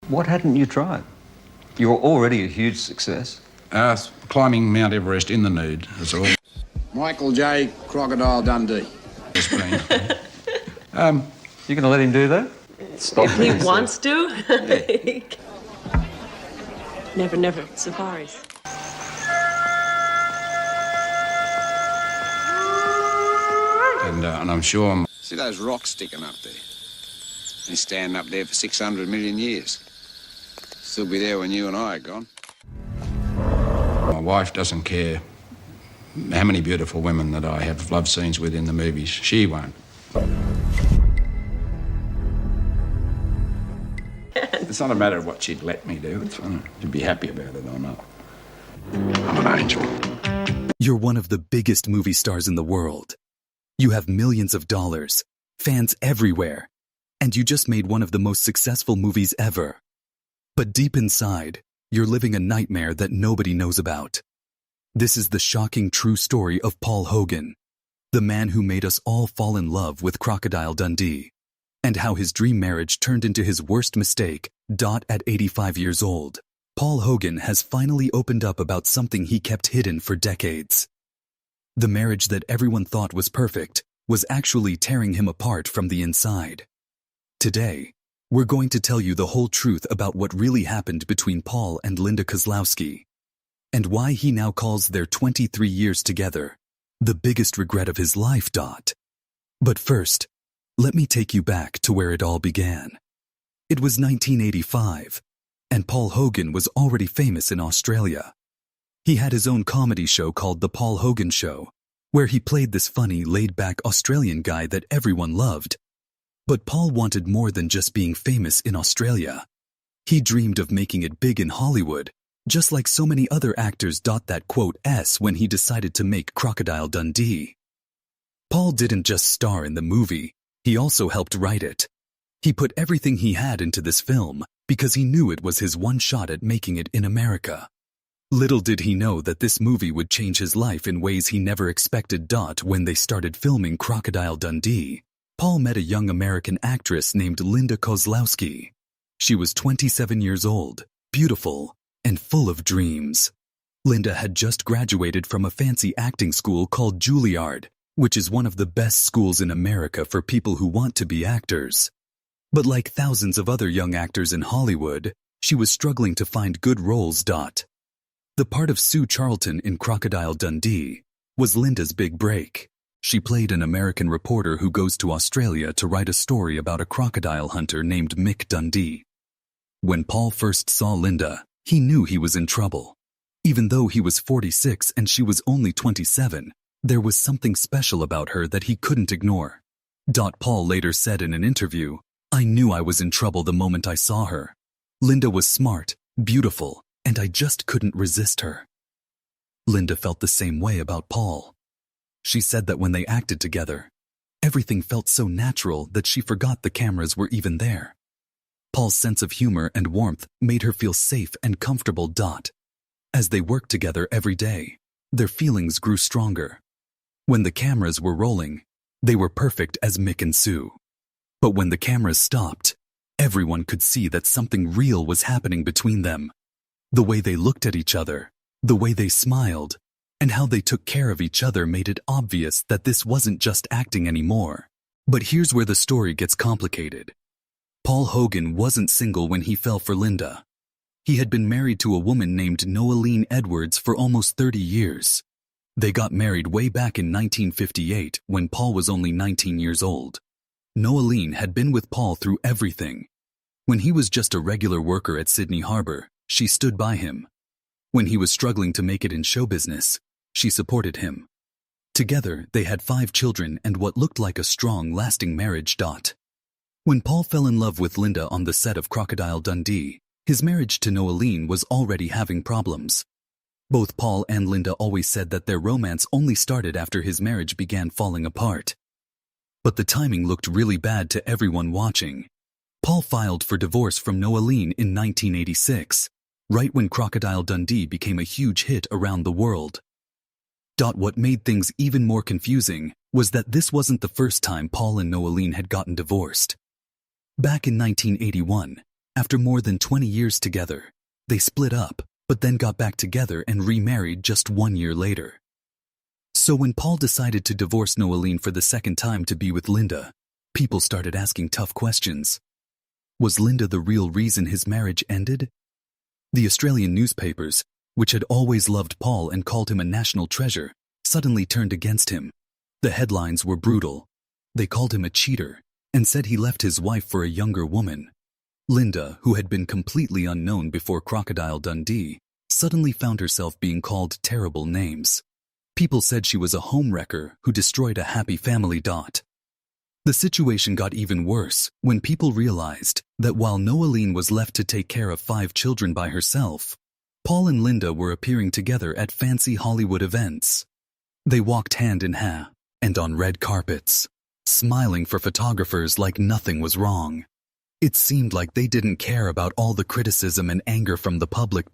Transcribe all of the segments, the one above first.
What hadn't you tried? You're already a huge success. Climbing Mount Everest in the nude is all. Michael J. Crocodile Dundee. It's been. You going to let him do that? Stop If he wants to. Never. Safaris. And I'm sure. See those rocks sticking up there? They stand up there for 600 million years. Still be there when you and I are gone. My wife doesn't care how many beautiful women that I have love scenes with in the movies. She won't. It's not a matter of what she'd let me do. It's to be happy about it or not. I'm an angel. You're one of the biggest movie stars in the world. You have millions of dollars, fans everywhere, and you just made one of the most successful movies ever. But deep inside, you're living a nightmare that nobody knows about. This is the shocking true story of Paul Hogan, the man who made us all fall in love with Crocodile Dundee, and how his dream marriage turned into his worst mistake. At 85 years old, Paul Hogan has finally opened up about something he kept hidden for decades. The marriage that everyone thought was perfect was actually tearing him apart from the inside. Today, we're going to tell you the whole truth about what really happened between Paul and Linda Kozlowski, and why he now calls their 23 years together the biggest regret of his life. But first, let me take you back to where it all began. It was 1985, and Paul Hogan was already famous in Australia. He had his own comedy show called The Paul Hogan Show, where he played this funny, laid-back Australian guy that everyone loved. But Paul wanted more than just being famous in Australia. He dreamed of making it big in Hollywood, just like so many other actors. That quote S when he decided to make Crocodile Dundee. Paul didn't just star in the movie, he also helped write it. He put everything he had into this film because he knew it was his one shot at making it in America. Little did he know that this movie would change his life in ways he never expected. When they started filming Crocodile Dundee, Paul met a young American actress named Linda Kozlowski. She was 27 years old, beautiful, and full of dreams. Linda had just graduated from a fancy acting school called Juilliard, which is one of the best schools in America for people who want to be actors. But like thousands of other young actors in Hollywood, she was struggling to find good roles. The part of Sue Charlton in Crocodile Dundee was Linda's big break. She played an American reporter who goes to Australia to write a story about a crocodile hunter named Mick Dundee. When Paul first saw Linda, he knew he was in trouble. Even though he was 46 and she was only 27, there was something special about her that he couldn't ignore. Paul later said in an interview, "I knew I was in trouble the moment I saw her. Linda was smart, beautiful, and I just couldn't resist her." Linda felt the same way about Paul. She said that when they acted together, everything felt so natural that she forgot the cameras were even there. Paul's sense of humor and warmth made her feel safe and comfortable. As they worked together every day, their feelings grew stronger. When the cameras were rolling, they were perfect as Mick and Sue. But when the cameras stopped, everyone could see that something real was happening between them. The way they looked at each other, the way they smiled, and how they took care of each other made it obvious that this wasn't just acting anymore. But here's where the story gets complicated. Paul Hogan wasn't single when he fell for Linda. He had been married to a woman named Noeline Edwards for almost 30 years. They got married way back in 1958 when Paul was only 19 years old. Noeline had been with Paul through everything. When he was just a regular worker at Sydney Harbor, she stood by him. When he was struggling to make it in show business, she supported him. Together, they had 5 children and what looked like a strong, lasting marriage. When Paul fell in love with Linda on the set of Crocodile Dundee, his marriage to Noeline was already having problems. Both Paul and Linda always said that their romance only started after his marriage began falling apart. But the timing looked really bad to everyone watching. Paul filed for divorce from Noeline in 1986, right when Crocodile Dundee became a huge hit around the world. What made things even more confusing was that this wasn't the first time Paul and Noeline had gotten divorced. Back in 1981, after more than 20 years together, they split up, but then got back together and remarried just 1 year later. So when Paul decided to divorce Noeline for the second time to be with Linda, people started asking tough questions. Was Linda the real reason his marriage ended? The Australian newspapers, which had always loved Paul and called him a national treasure, suddenly turned against him. The headlines were brutal. They called him a cheater and said he left his wife for a younger woman. Linda, who had been completely unknown before Crocodile Dundee, suddenly found herself being called terrible names. People said she was a homewrecker who destroyed a happy family. The situation got even worse when people realized that while Noeline was left to take care of 5 children by herself, Paul and Linda were appearing together at fancy Hollywood events. They walked hand in hand and on red carpets, smiling for photographers like nothing was wrong. It seemed like they didn't care about all the criticism and anger from the public.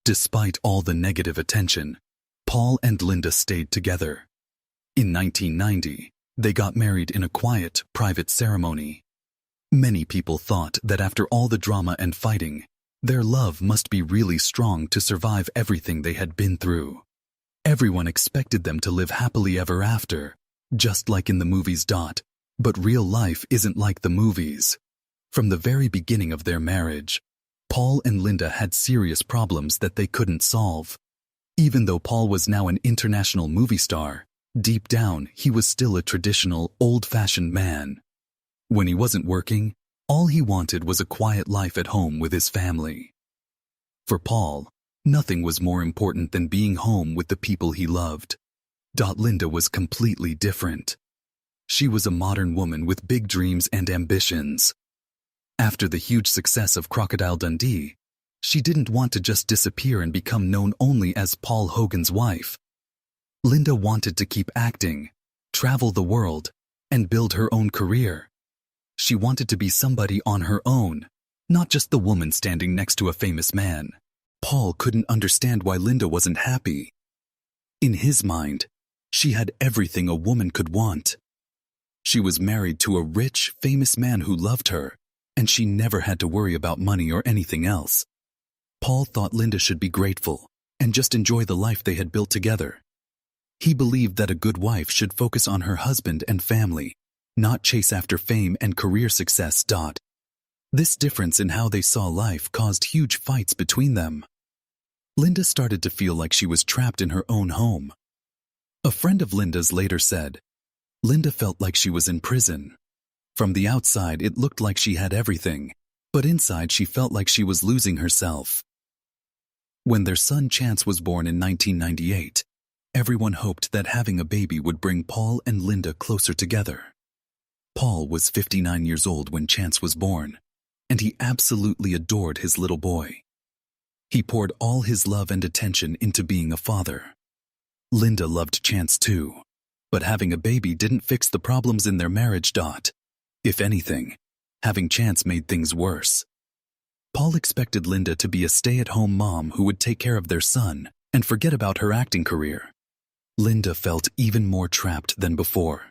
Despite all the negative attention, Paul and Linda stayed together. In 1990, they got married in a quiet, private ceremony. Many people thought that after all the drama and fighting, their love must be really strong to survive everything they had been through. Everyone expected them to live happily ever after, just like in the movies. But real life isn't like the movies. From the very beginning of their marriage, Paul and Linda had serious problems that they couldn't solve. Even though Paul was now an international movie star, deep down he was still a traditional, old-fashioned man. When he wasn't working, all he wanted was a quiet life at home with his family. For Paul, nothing was more important than being home with the people he loved. Linda was completely different. She was a modern woman with big dreams and ambitions. After the huge success of Crocodile Dundee, she didn't want to just disappear and become known only as Paul Hogan's wife. Linda wanted to keep acting, travel the world, and build her own career. She wanted to be somebody on her own, not just the woman standing next to a famous man. Paul couldn't understand why Linda wasn't happy. In his mind, she had everything a woman could want. She was married to a rich, famous man who loved her, and she never had to worry about money or anything else. Paul thought Linda should be grateful and just enjoy the life they had built together. He believed that a good wife should focus on her husband and family, not chase after fame and career success. This difference in how they saw life caused huge fights between them. Linda started to feel like she was trapped in her own home. A friend of Linda's later said, Linda felt like she was in prison. From the outside, it looked like she had everything, but inside she felt like she was losing herself. When their son Chance was born in 1998, everyone hoped that having a baby would bring Paul and Linda closer together. Paul was 59 years old when Chance was born, and he absolutely adored his little boy. He poured all his love and attention into being a father. Linda loved Chance too, but having a baby didn't fix the problems in their marriage. If anything, having Chance made things worse. Paul expected Linda to be a stay-at-home mom who would take care of their son and forget about her acting career. Linda felt even more trapped than before.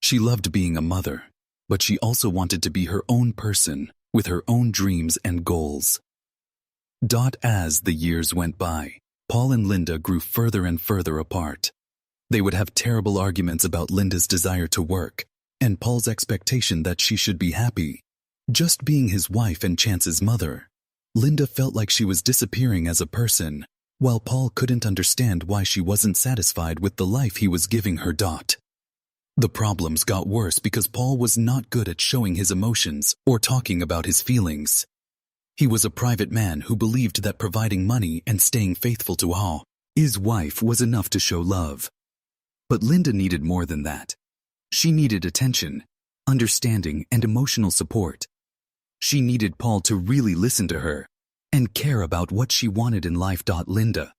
She loved being a mother, but she also wanted to be her own person with her own dreams and goals. As the years went by, Paul and Linda grew further and further apart. They would have terrible arguments about Linda's desire to work and Paul's expectation that she should be happy. Just being his wife and Chance's mother, Linda felt like she was disappearing as a person, while Paul couldn't understand why she wasn't satisfied with the life he was giving her. The problems got worse because Paul was not good at showing his emotions or talking about his feelings. He was a private man who believed that providing money and staying faithful to his wife was enough to show love. But Linda needed more than that. She needed attention, understanding, and emotional support. She needed Paul to really listen to her and care about what she wanted in life. Linda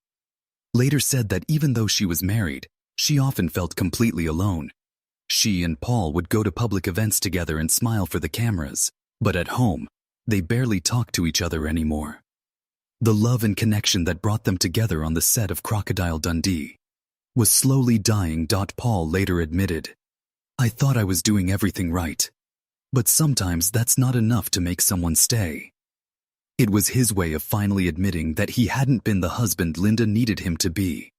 later said that even though she was married, she often felt completely alone. She and Paul would go to public events together and smile for the cameras, but at home, they barely talked to each other anymore. The love and connection that brought them together on the set of Crocodile Dundee was slowly dying. Paul later admitted, "I thought I was doing everything right. But sometimes that's not enough to make someone stay. It was his way of finally admitting that he hadn't been the husband Linda needed him to be.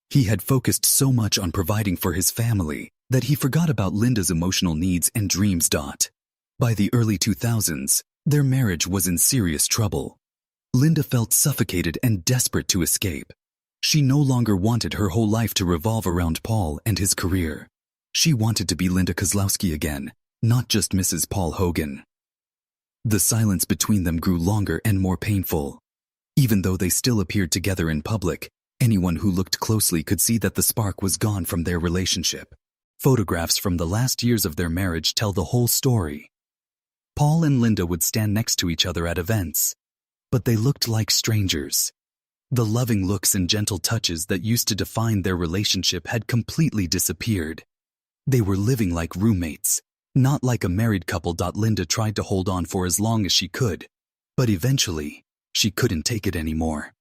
He had focused so much on providing for his family that he forgot about Linda's emotional needs and dreams. By the early 2000s, their marriage was in serious trouble. Linda felt suffocated and desperate to escape. She no longer wanted her whole life to revolve around Paul and his career. She wanted to be Linda Kozlowski again, not just Mrs. Paul Hogan. The silence between them grew longer and more painful. Even though they still appeared together in public, anyone who looked closely could see that the spark was gone from their relationship. Photographs from the last years of their marriage tell the whole story. Paul and Linda would stand next to each other at events, but they looked like strangers. The loving looks and gentle touches that used to define their relationship had completely disappeared. They were living like roommates, not like a married couple. Linda tried to hold on for as long as she could, but eventually, she couldn't take it anymore.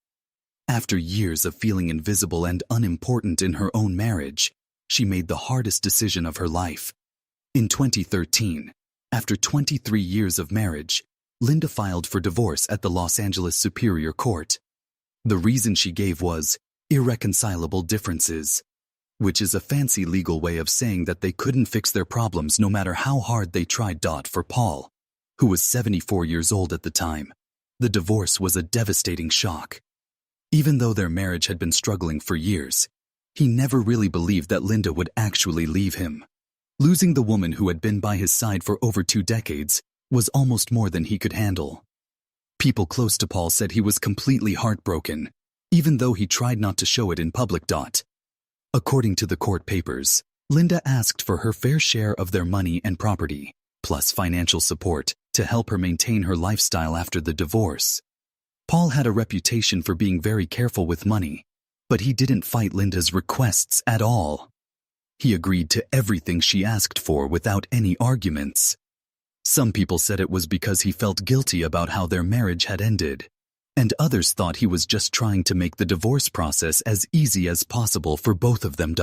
After years of feeling invisible and unimportant in her own marriage, she made the hardest decision of her life. In 2013, after 23 years of marriage, Linda filed for divorce at the Los Angeles Superior Court. The reason she gave was irreconcilable differences, which is a fancy legal way of saying that they couldn't fix their problems no matter how hard they tried. For Paul, who was 74 years old at the time, the divorce was a devastating shock. Even though their marriage had been struggling for years, he never really believed that Linda would actually leave him. Losing the woman who had been by his side for over 2 decades was almost more than he could handle. People close to Paul said he was completely heartbroken, even though he tried not to show it in public. According to the court papers, Linda asked for her fair share of their money and property, plus financial support, to help her maintain her lifestyle after the divorce. Paul had a reputation for being very careful with money, but he didn't fight Linda's requests at all. He agreed to everything she asked for without any arguments. Some people said it was because he felt guilty about how their marriage had ended, and others thought he was just trying to make the divorce process as easy as possible for both of them.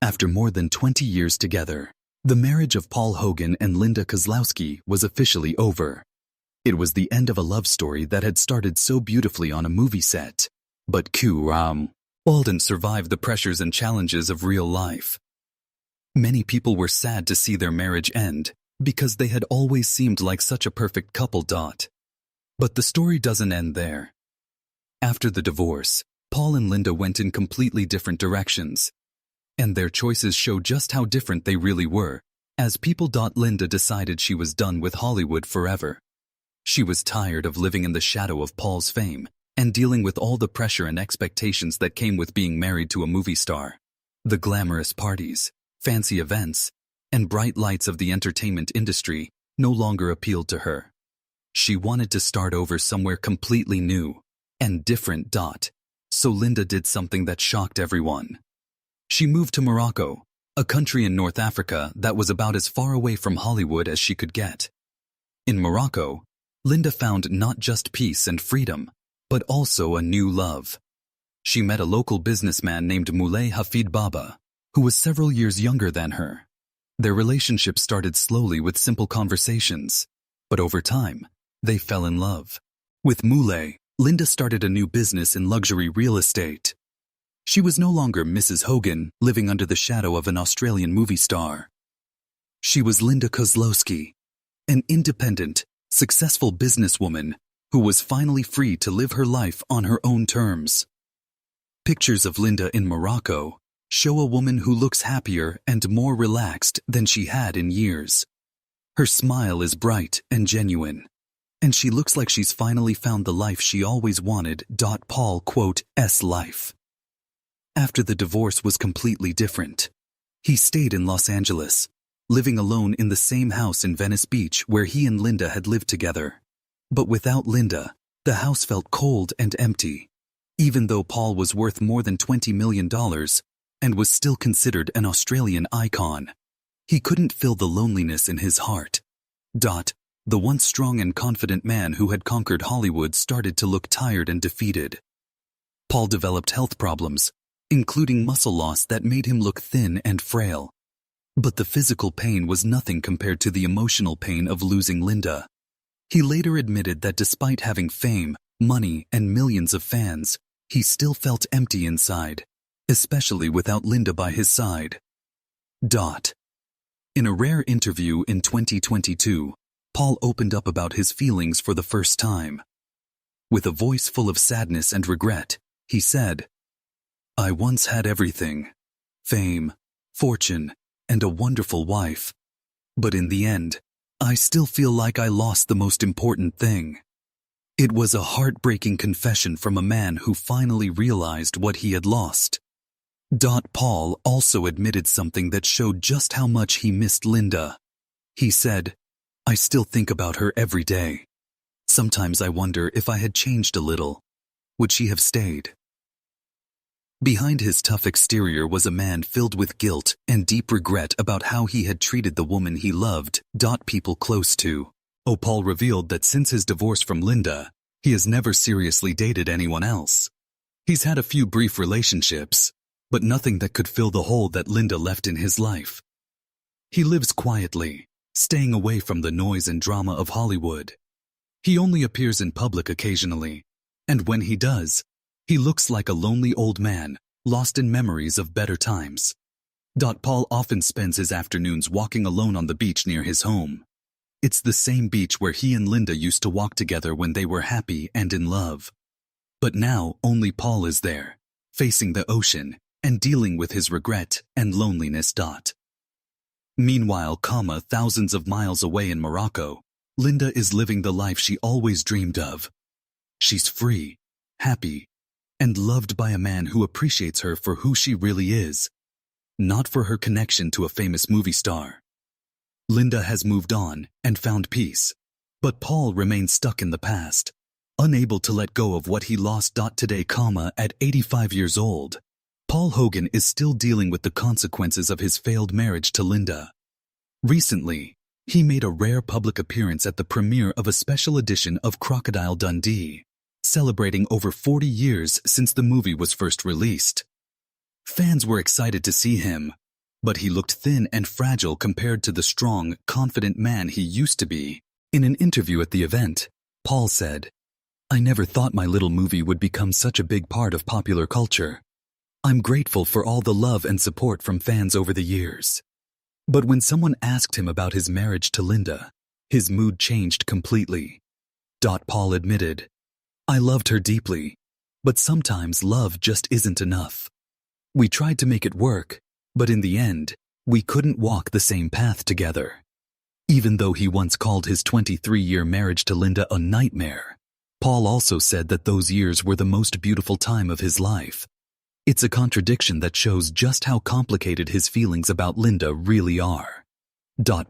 After more than 20 years together, the marriage of Paul Hogan and Linda Kozlowski was officially over. It was the end of a love story that had started so beautifully on a movie set, but couldn't survive the pressures and challenges of real life. Many people were sad to see their marriage end because they had always seemed like such a perfect couple. But the story doesn't end there. After the divorce, Paul and Linda went in completely different directions, and their choices show just how different they really were. As people. Linda decided she was done with Hollywood forever. She was tired of living in the shadow of Paul's fame and dealing with all the pressure and expectations that came with being married to a movie star. The glamorous parties, fancy events, and bright lights of the entertainment industry no longer appealed to her. She wanted to start over somewhere completely new and different. So Linda did something that shocked everyone. She moved to Morocco, a country in North Africa that was about as far away from Hollywood as she could get. In Morocco, Linda found not just peace and freedom, but also a new love. She met a local businessman named Moulay Hafid Baba, who was several years younger than her. Their relationship started slowly with simple conversations, but over time, they fell in love. With Moulay, Linda started a new business in luxury real estate. She was no longer Mrs. Hogan, living under the shadow of an Australian movie star. She was Linda Kozlowski, an independent, successful businesswoman who was finally free to live her life on her own terms. Pictures of Linda in Morocco show a woman who looks happier and more relaxed than she had in years. Her smile is bright and genuine, and she looks like she's finally found the life she always wanted. Paul, S life. After the divorce was completely different. He stayed in Los Angeles, living alone in the same house in Venice Beach where he and Linda had lived together. But without Linda, the house felt cold and empty, even though Paul was worth more than $20 million and was still considered an Australian icon. He couldn't fill the loneliness in his heart. The once strong and confident man who had conquered Hollywood started to look tired and defeated. Paul developed health problems, including muscle loss that made him look thin and frail. But the physical pain was nothing compared to the emotional pain of losing Linda. He later admitted that despite having fame, money, and millions of fans, he still felt empty inside, especially without Linda by his side. In a rare interview in 2022, Paul opened up about his feelings for the first time. With a voice full of sadness and regret, he said, "I once had everything: fame, fortune, and a wonderful wife. But in the end, I still feel like I lost the most important thing." It was a heartbreaking confession from a man who finally realized what he had lost. Paul also admitted something that showed just how much he missed Linda. He said, "I still think about her every day. Sometimes I wonder if I had changed a little. Would she have stayed?" Behind his tough exterior was a man filled with guilt and deep regret about how he had treated the woman he loved. People close to Paul revealed that since his divorce from Linda, he has never seriously dated anyone else. He's had a few brief relationships, but nothing that could fill the hole that Linda left in his life. He lives quietly, staying away from the noise and drama of Hollywood. He only appears in public occasionally, and when he does, he looks like a lonely old man, lost in memories of better times. Paul often spends his afternoons walking alone on the beach near his home. It's the same beach where he and Linda used to walk together when they were happy and in love. But now only Paul is there, facing the ocean and dealing with his regret and loneliness. Meanwhile, thousands of miles away in Morocco, Linda is living the life she always dreamed of. She's free, happy, and loved by a man who appreciates her for who she really is, not for her connection to a famous movie star. Linda has moved on and found peace, but Paul remains stuck in the past, unable to let go of what he lost. Today, at 85 years old, Paul Hogan is still dealing with the consequences of his failed marriage to Linda. Recently, he made a rare public appearance at the premiere of a special edition of Crocodile Dundee, celebrating over 40 years since the movie was first released. Fans were excited to see him, but he looked thin and fragile compared to the strong, confident man he used to be. In an interview at the event, Paul said, "I never thought my little movie would become such a big part of popular culture. I'm grateful for all the love and support from fans over the years." But when someone asked him about his marriage to Linda, his mood changed completely. Paul admitted, "I loved her deeply, but sometimes love just isn't enough. We tried to make it work, but in the end, we couldn't walk the same path together." Even though he once called his 23-year marriage to Linda a nightmare, Paul also said that those years were the most beautiful time of his life. It's a contradiction that shows just how complicated his feelings about Linda really are.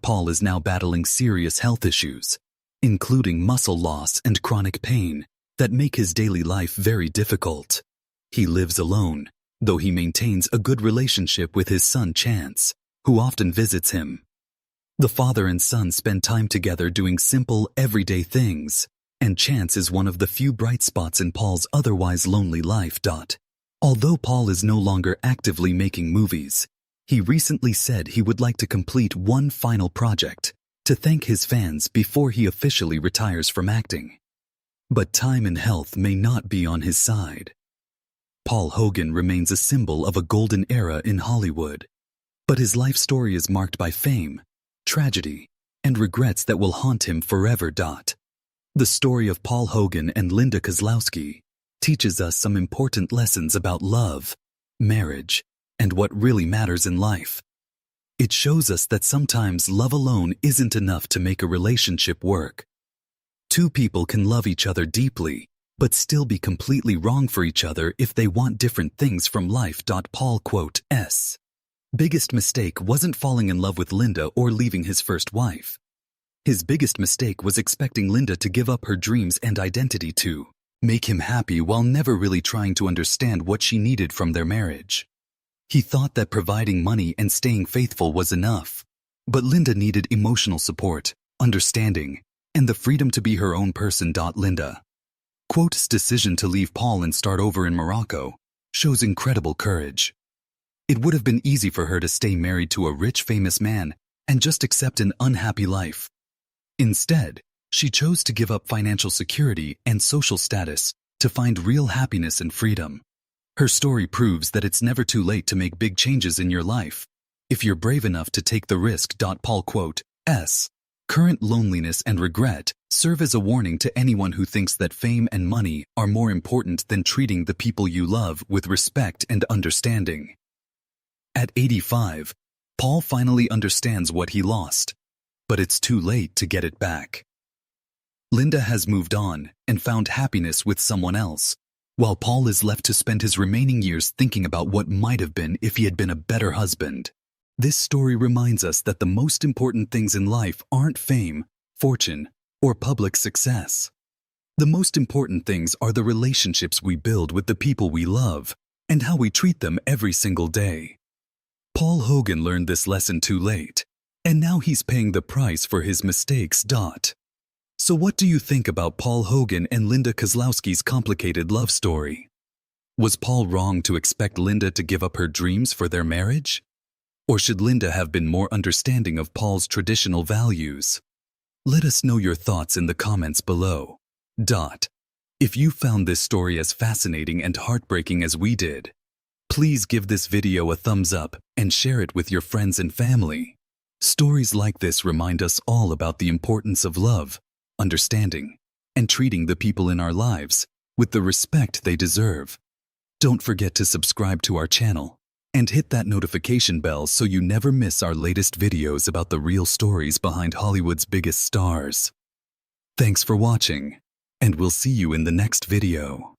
Paul is now battling serious health issues, including muscle loss and chronic pain, that make his daily life very difficult. He lives alone, though he maintains a good relationship with his son Chance, who often visits him. The father and son spend time together doing simple, everyday things, and Chance is one of the few bright spots in Paul's otherwise lonely life. Although Paul is no longer actively making movies, he recently said he would like to complete one final project to thank his fans before he officially retires from acting. But time and health may not be on his side. Paul Hogan remains a symbol of a golden era in Hollywood, but his life story is marked by fame, tragedy, and regrets that will haunt him forever. The story of Paul Hogan and Linda Kozlowski teaches us some important lessons about love, marriage, and what really matters in life. It shows us that sometimes love alone isn't enough to make a relationship work. Two people can love each other deeply, but still be completely wrong for each other if they want different things from life. Paul's biggest mistake wasn't falling in love with Linda or leaving his first wife. His biggest mistake was expecting Linda to give up her dreams and identity to make him happy while never really trying to understand what she needed from their marriage. He thought that providing money and staying faithful was enough, but Linda needed emotional support, understanding, and the freedom to be her own person. Linda's decision to leave Paul and start over in Morocco shows incredible courage. It would have been easy for her to stay married to a rich, famous man and just accept an unhappy life. Instead, she chose to give up financial security and social status to find real happiness and freedom. Her story proves that it's never too late to make big changes in your life, if you're brave enough to take the risk. Paul quote, Current loneliness and regret serve as a warning to anyone who thinks that fame and money are more important than treating the people you love with respect and understanding. At 85, Paul finally understands what he lost, but it's too late to get it back. Linda has moved on and found happiness with someone else, while Paul is left to spend his remaining years thinking about what might have been if he had been a better husband. This story reminds us that the most important things in life aren't fame, fortune, or public success. The most important things are the relationships we build with the people we love and how we treat them every single day. Paul Hogan learned this lesson too late, and now he's paying the price for his mistakes. So what do you think about Paul Hogan and Linda Kozlowski's complicated love story? Was Paul wrong to expect Linda to give up her dreams for their marriage? Or should Linda have been more understanding of Paul's traditional values? Let us know your thoughts in the comments below. If you found this story as fascinating and heartbreaking as we did, please give this video a thumbs up and share it with your friends and family. Stories like this remind us all about the importance of love, understanding, and treating the people in our lives with the respect they deserve. Don't forget to subscribe to our channel and hit that notification bell so you never miss our latest videos about the real stories behind Hollywood's biggest stars. Thanks for watching, and we'll see you in the next video.